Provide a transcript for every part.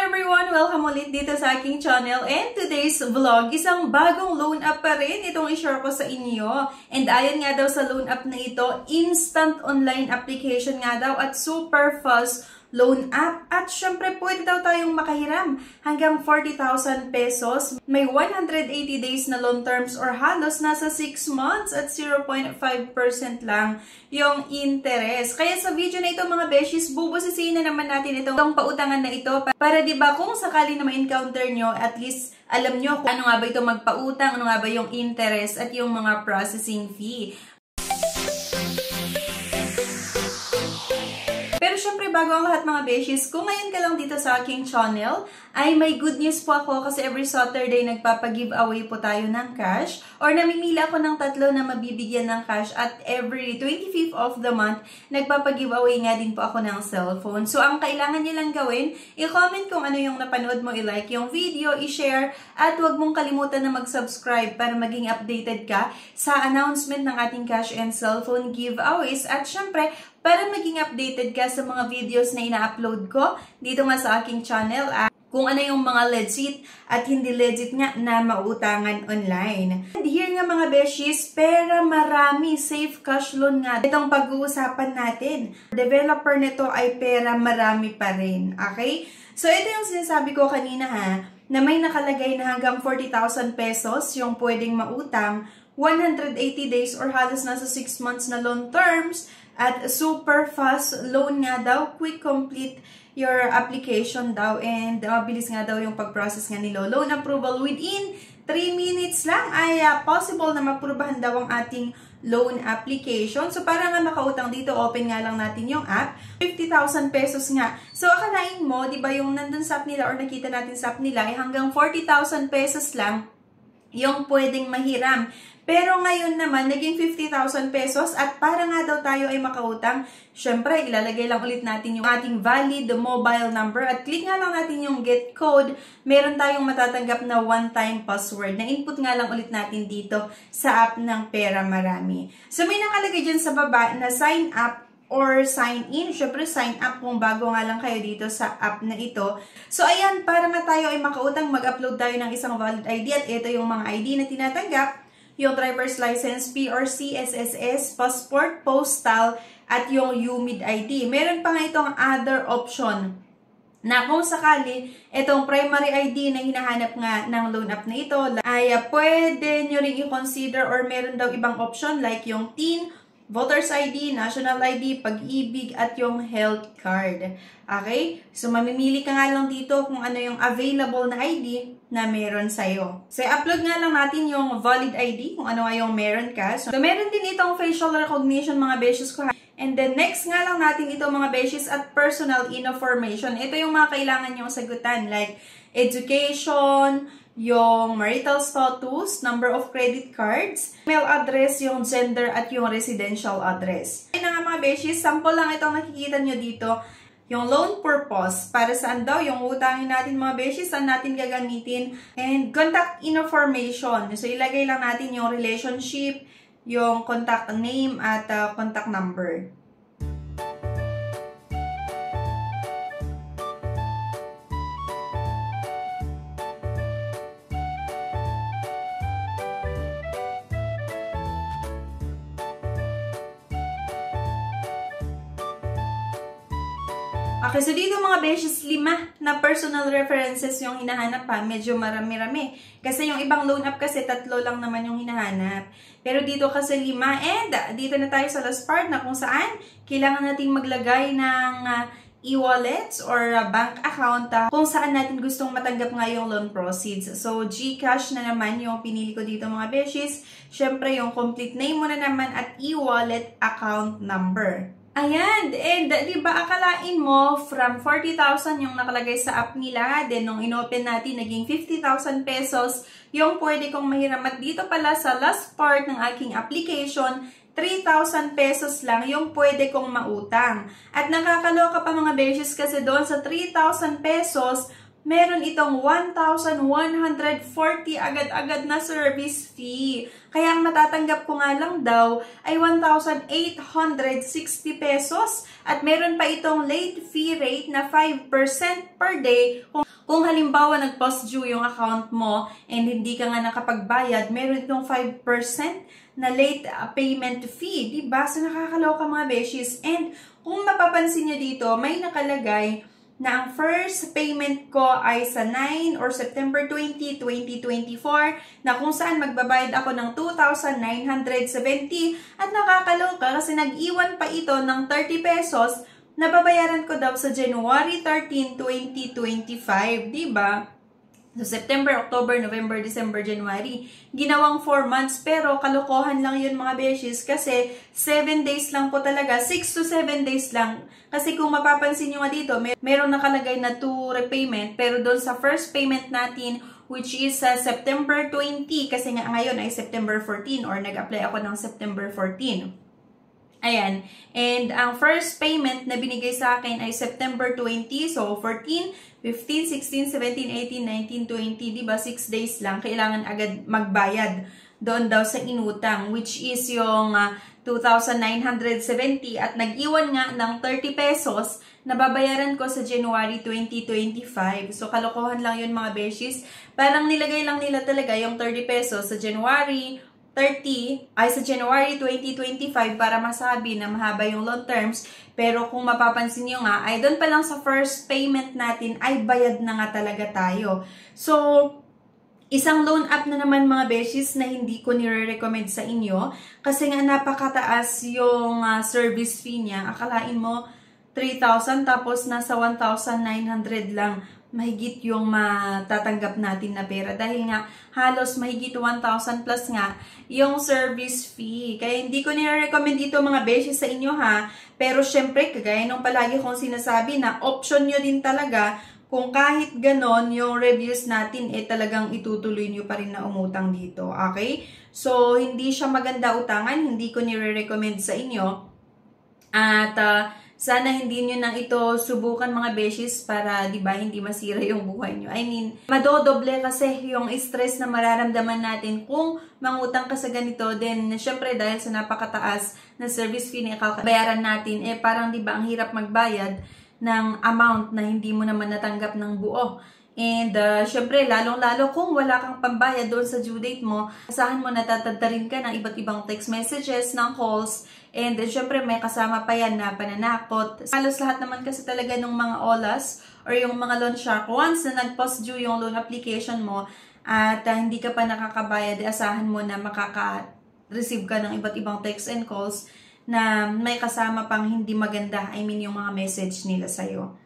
everyone! Welcome ulit dito sa aking channel. And today's vlog, isang bagong loan app pa rin itong i-share ko sa inyo. And ayon nga daw sa loan app na ito, instant online application nga daw at super fast loan app. At syempre, pwede daw tayong makahiram hanggang 40,000 pesos. May 180 days na loan terms or halos nasa 6 months at 0.5% lang yung interest. Kaya sa video na ito mga beshies, bubusisiin na naman natin itong pautangan na ito para diba kung sakali na ma-encounter nyo, at least alam nyo kung ano nga ba ito magpautang, ano nga ba yung interest at yung mga processing fee. Pero syempre, bago ang lahat mga beshies, kung ngayon ka lang dito sa aking channel, ay may good news po ako kasi every Saturday nagpapag-giveaway po tayo ng cash or namimili ako ng 3 na mabibigyan ng cash at every 25th of the month, nagpapag-giveaway nga din po ako ng cellphone. So, ang kailangan nyo lang gawin, i-comment kung ano yung napanood mo, i-like yung video, i-share, at huwag mong kalimutan na mag-subscribe para maging updated ka sa announcement ng ating cash and cellphone giveaways. At syempre, para maging updated ka sa mga videos na ina-upload ko dito nga sa aking channel, kung ano yung mga legit at hindi legit nga na mautangan online. And here nga mga beshies, pera marami, safe cash loan nga itong pag-uusapan natin. Developer nito ay pera marami pa rin. Okay? So ito yung sinasabi ko kanina na may nakalagay na hanggang 40,000 pesos yung pwedeng mautang, 180 days or halos nasa 6 months na loan terms, at super fast loan nga daw, quick complete your application daw, and mabilis nga daw yung pag-process nga nilo. Loan approval within 3 minutes lang ay possible na maprubahan daw ang ating loan application. So para nga makautang dito, open nga lang natin yung app. 50,000 pesos nga. So akalain mo, di ba yung nandun sa app nila or nakita natin sa app nila ay hanggang 40,000 pesos lang yung pwedeng mahiram. Pero ngayon naman, naging 50,000 pesos at para nga daw tayo ay makautang, syempre, ilalagay lang ulit natin yung ating valid mobile number at click nga lang natin yung get code. Meron tayong matatanggap na one-time password na input nga lang ulit natin dito sa app ng Pera Marami. So, may nakalagay dyan sa baba na sign up or sign in. Syempre, sign up kung bago nga lang kayo dito sa app na ito. So, ayan, para nga tayo ay makautang, mag-upload tayo ng isang valid ID at ito yung mga ID na tinatanggap. Yung driver's license, PRC, SSS, passport, postal, at yung UMID ID. Meron pa nga itong other option na kung sakali itong primary ID na hinahanap nga ng loan app na ito ay pwede nyo rin i-consider or meron daw ibang option like yung TIN, Voter's ID, National ID, Pag-ibig, at yung health card. Okay? So, mamimili ka nga lang dito kung ano yung available na ID na meron sa'yo. So, upload nga lang natin yung valid ID kung ano nga yung meron ka. So, meron din itong facial recognition mga beshes ko. And then, next nga lang natin ito mga beshes at personal information. Ito yung mga kailangan yung sagutan like education, yung marital status, number of credit cards, email address, yung gender, at yung residential address. Ayun na nga mga beshies, sample lang itong nakikita nyo dito. Yung loan purpose, para saan daw yung utangin natin mga beshies, saan natin gagamitin, and contact information. So, ilagay lang natin yung relationship, yung contact name, at contact number. Okay, so dito mga beshes, 5 na personal references yung hinahanap pa. Medyo marami-rami. Kasi yung ibang loan app kasi 3 lang naman yung hinahanap. Pero dito kasi 5. And dito na tayo sa last part na kung saan kailangan nating maglagay ng e-wallets or bank account kung saan natin gustong matanggap nga yung loan proceeds. So, GCash na naman yung pinili ko dito mga beshes. Syempre, yung complete name mo na naman at e-wallet account number. Ayan, and diba akalain mo from 40,000 yung nakalagay sa app nila, then nung inopen natin naging 50,000 pesos yung pwede kong mahiram. At dito pala sa last part ng aking application, 3,000 pesos lang yung pwede kong mautang. At nakakaloka pa mga beshes kasi doon sa 3,000 pesos, meron itong 1,140 agad-agad na service fee. Kaya ang matatanggap ko nga lang daw ay 1,860 pesos. At meron pa itong late fee rate na 5% per day. Kung halimbawa nag-post due yung account mo and hindi ka nga nakapagbayad, meron itong 5% na late payment fee. Diba? So nakakaloka mga beshies. And kung mapapansin nyo dito, may nakalagay na ang first payment ko ay sa 9 or September 20, 2024 na kung saan magbabayad ako ng 2,970 at nakakaloka kasi nag-iwan pa ito ng 30 pesos na babayaran ko daw sa January 13, 2025, diba? So, September, October, November, December, January. Ginawang 4 months pero kalokohan lang yun mga beshies kasi 7 days lang po talaga. 6 to 7 days lang. Kasi kung mapapansin nyo nga dito, meron nakalagay na 2 repayment pero doon sa first payment natin which is September 20 kasi nga ngayon ay September 14 or nag-apply ako ng September 14. Ayan. And ang first payment na binigay sa akin ay September 20. So, 14, 15, 16, 17, 18, 19, 20. Diba? 6 days lang. Kailangan agad magbayad doon daw sa inutang. Which is yung 2,970. At nag-iwan nga ng 30 pesos na babayaran ko sa January 2025. So, kalokohan lang yun mga beshies. Parang nilagay lang nila talaga yung 30 pesos sa January 2025 para masabi na mahaba yung loan terms. Pero kung mapapansin nyo nga, ay doon pa lang sa first payment natin ay bayad na nga talaga tayo. So, isang loan app na naman mga beshies na hindi ko nire-recommend sa inyo kasi nga napakataas yung service fee niya. Akalain mo 3,000 tapos nasa 1,900 lang. Mahigit yung matatanggap natin na pera dahil nga halos mahigit 1,000 plus nga yung service fee. Kaya hindi ko nire-recommend ito mga beshies sa inyo ha. Pero syempre, kagaya nung palagi kong sinasabi na option nyo din talaga kung kahit ganon yung reviews natin talagang itutuloy nyo pa rin na umutang dito. Okay? So, hindi siya maganda utangan. Hindi ko nire-recommend sa inyo. At sana hindi nyo nang ito subukan mga beshies para, di ba, hindi masira yung buhay nyo. I mean, madodoble kasi yung stress na mararamdaman natin kung mangutang ka sa ganito. Then, syempre, dahil sa napakataas na service fee na bayaran natin, parang, di ba, ang hirap magbayad ng amount na hindi mo naman natanggap ng buo. And, syempre, lalong-lalo kung wala kang pambayad doon sa due date mo, asahan mo natatadarin ka ng iba't ibang text messages, ng calls, and syempre may kasama pa yan na pananakot. Halos lahat naman kasi talaga ng mga OLAs or yung mga loan shark, once na nag-post due yung loan application mo at hindi ka pa nakakabayad, asahan mo na makaka-receive ka ng iba't ibang text and calls na may kasama pang hindi maganda, I mean yung mga message nila sa'yo.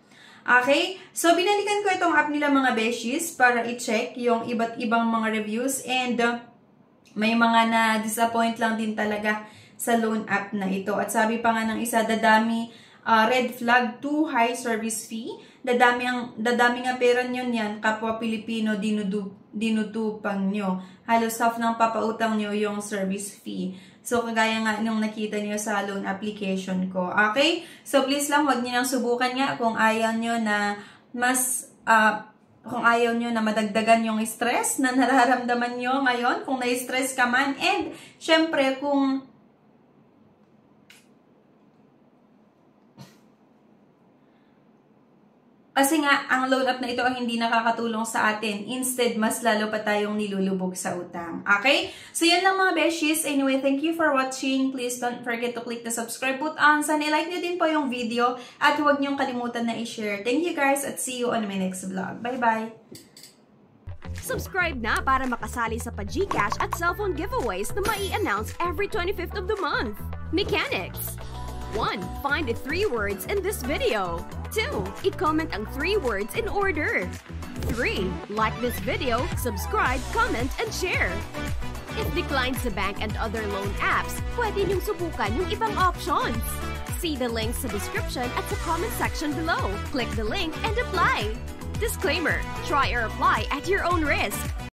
Okay? So, binalikan ko itong app nila mga beshies para i-check yung iba't ibang mga reviews and may mga na-disappoint lang din talaga sa loan app na ito. At sabi pa nga ng isa, dadami red flag, too high service fee. Dadami nga pera nyo yan, kapwa Pilipino, dinutupang nyo. Halos half ng papautang nyo yung service fee. So, kagaya nga nung nakita nyo sa loan application ko. Okay? So, please lang, huwag nyo nang subukan nga kung ayaw nyo na kung ayaw nyo na madagdagan yung stress na nararamdaman nyo ngayon, kung na-stress ka man. And, syempre, kasi nga, ang loan app na ito ay hindi nakakatulong sa atin. Instead, mas lalo pa tayong nilulubog sa utang. Okay? So, yan lang mga beshies. Anyway, thank you for watching. Please don't forget to click the subscribe button. Sana i-like nyo din po yung video. At huwag nyong kalimutan na i-share. Thank you guys at see you on my next vlog. Bye-bye! Subscribe na para makasali sa pa-GCash at cellphone giveaways na mai-announce every 25th of the month. Mechanics! 1. Find the 3 words in this video. 2. I-comment ang 3 words in order. 3. Like this video, subscribe, comment, and share. If declined sa bank and other loan apps, pwede niyong subukan yung ibang options. See the links sa description at sa comment section below. Click the link and apply. Disclaimer: try or apply at your own risk.